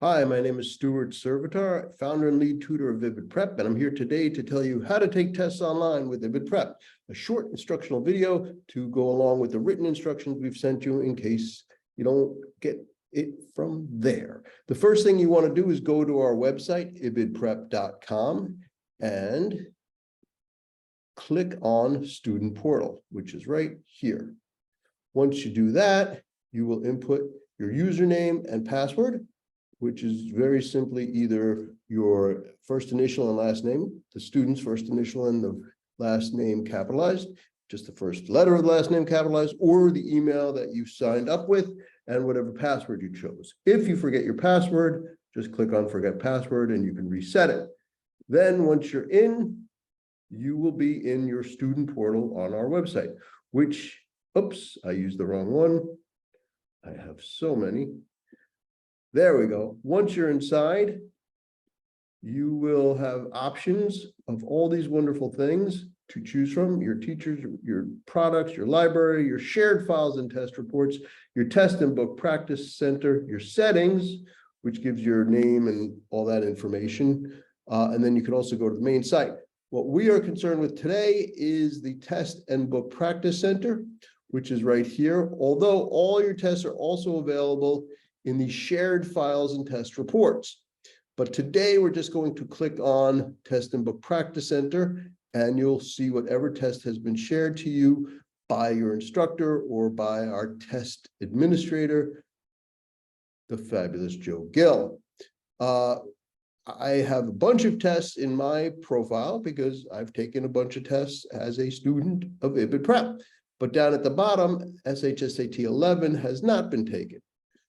Hi, my name is Stuart Servitar, founder and lead tutor of ibidPREP, and I'm here today to tell you how to take tests online with ibidPREP, a short instructional video to go along with the written instructions we've sent you in case you don't get it from there. The first thing you want to do is go to our website, ibidPREP.com, and click on Student Portal, which is right here. Once you do that, you will input your username and password, which is very simply either your first initial and last name, the student's first initial and the last name capitalized, just the first letter of the last name capitalized, or the email that you signed up with and whatever password you chose. If you forget your password, just click on Forget Password and you can reset it. Then once you're in, you will be in your student portal on our website, which, oops, I used the wrong one. I have so many. There we go. Once you're inside, you will have options of all these wonderful things to choose from: your teachers, your products, your library, your shared files and test reports, your test and book practice center, your settings, which gives your name and all that information. And then you can also go to the main site. What we are concerned with today is the test and book practice center, which is right here. Although all your tests are also available in the shared files and test reports. But today we're just going to click on Test and Book Practice Center, and you'll see whatever test has been shared to you by your instructor or by our test administrator, the fabulous Joe Gill. I have a bunch of tests in my profile because I've taken a bunch of tests as a student of ibidPREP. But down at the bottom, SHSAT 11 has not been taken.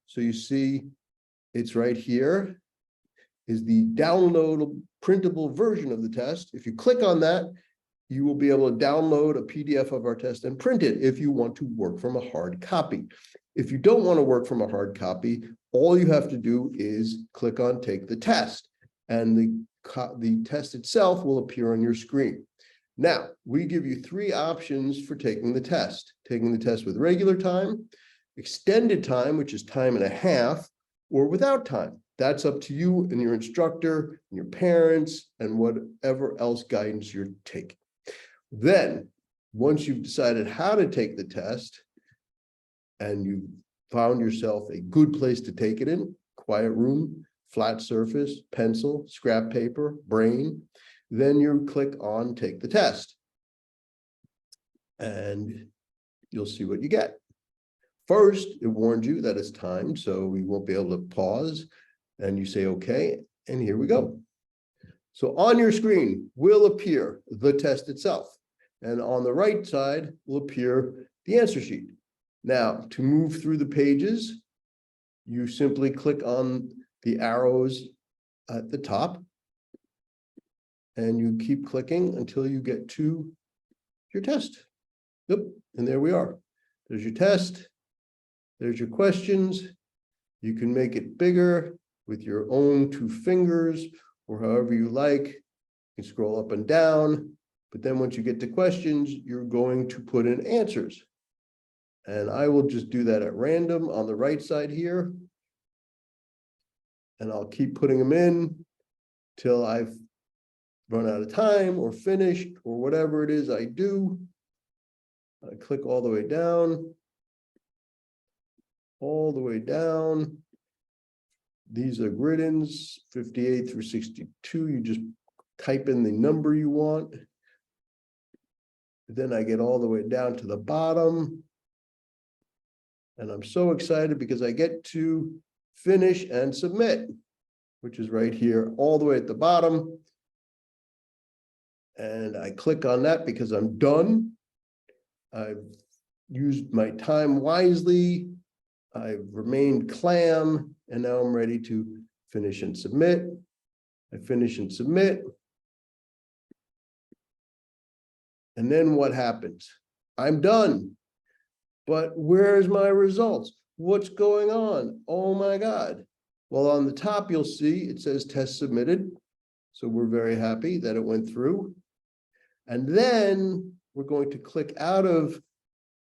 So you see, it's right here is the downloadable printable version of the test. If you click on that, you will be able to download a PDF of our test and print it if you want to work from a hard copy. If you don't want to work from a hard copy, all you have to do is click on Take the Test, and the test itself will appear on your screen. Now, we give you three options for taking the test. Taking the test with regular time, extended time, which is time and a half, or without time. That's up to you and your instructor and your parents and whatever else guidance you're taking. Then, once you've decided how to take the test and you've found yourself a good place to take it in, quiet room, flat surface, pencil, scrap paper, brain, then you click on Take the Test. And you'll see what you get. First, it warns you that it's timed, so we won't be able to pause, and you say, okay, and here we go. So on your screen will appear the test itself, and on the right side will appear the answer sheet. Now, to move through the pages, you simply click on the arrows at the top, and you keep clicking until you get to your test. Yep, and there we are. There's your test. There's your questions. You can make it bigger with your own two fingers or however you like. You can scroll up and down, but then once you get to questions, you're going to put in answers. And I will just do that at random on the right side here. And I'll keep putting them in till I've run out of time or finished or whatever it is I do. I click all the way down. All the way down. These are grid-ins, 58 through 62. You just type in the number you want. Then I get all the way down to the bottom. And I'm so excited because I get to finish and submit, which is right here, all the way at the bottom. And I click on that because I'm done. I've used my time wisely. I've remained clam, and now I'm ready to finish and submit. I finish and submit. And then what happens? I'm done. But where's my results? What's going on? Oh my God. Well, on the top, you'll see it says test submitted. So we're very happy that it went through. And then we're going to click out of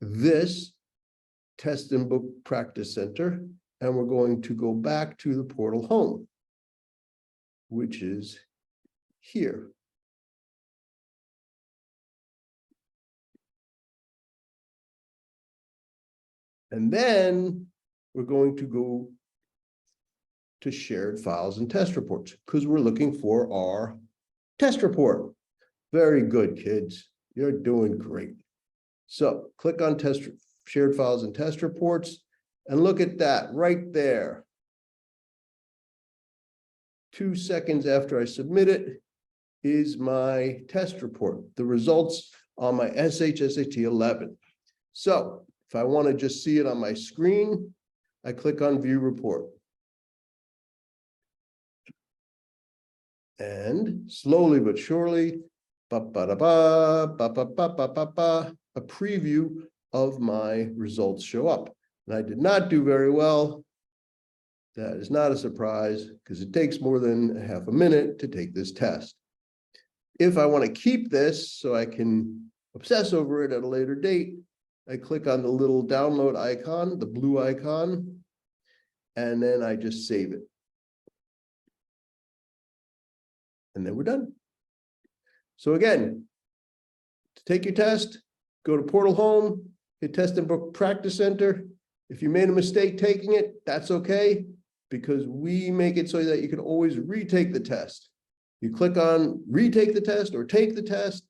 this Test and Book Practice Center, and we're going to go back to the portal home, which is here. And then we're going to go to shared files and test reports because we're looking for our test report. Very good, kids. You're doing great. So click on shared files and test reports and look at that right there. 2 seconds after I submit it is my test report, the results on my SHSAT 11. So if I want to just see it on my screen, I click on view report. And slowly but surely, a preview of my results show up. And I did not do very well. That is not a surprise because it takes more than a half a minute to take this test. If I want to keep this so I can obsess over it at a later date, I click on the little download icon, the blue icon, and then I just save it. And then we're done. So again, to take your test, go to Portal Home, hit Test and Book Practice Center. If you made a mistake taking it, that's okay, because we make it so that you can always retake the test. You click on retake the test or take the test,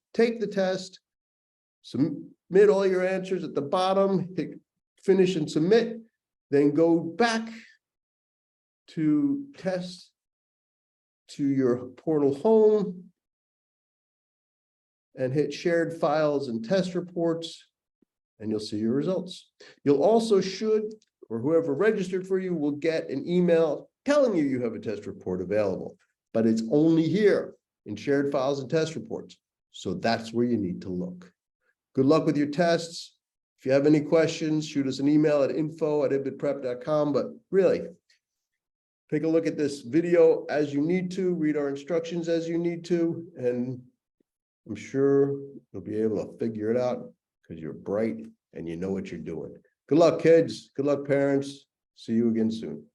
submit all your answers at the bottom, hit finish and submit, then go back to test to your Portal Home and hit shared files and test reports, and you'll see your results. You'll also or whoever registered for you will get an email telling you you have a test report available, but it's only here in shared files and test reports. So that's where you need to look. Good luck with your tests. If you have any questions, shoot us an email at info@ibidPREP.com, but really, take a look at this video as you need to, read our instructions as you need to, and I'm sure you'll be able to figure it out because you're bright and you know what you're doing. Good luck, kids. Good luck, parents. See you again soon.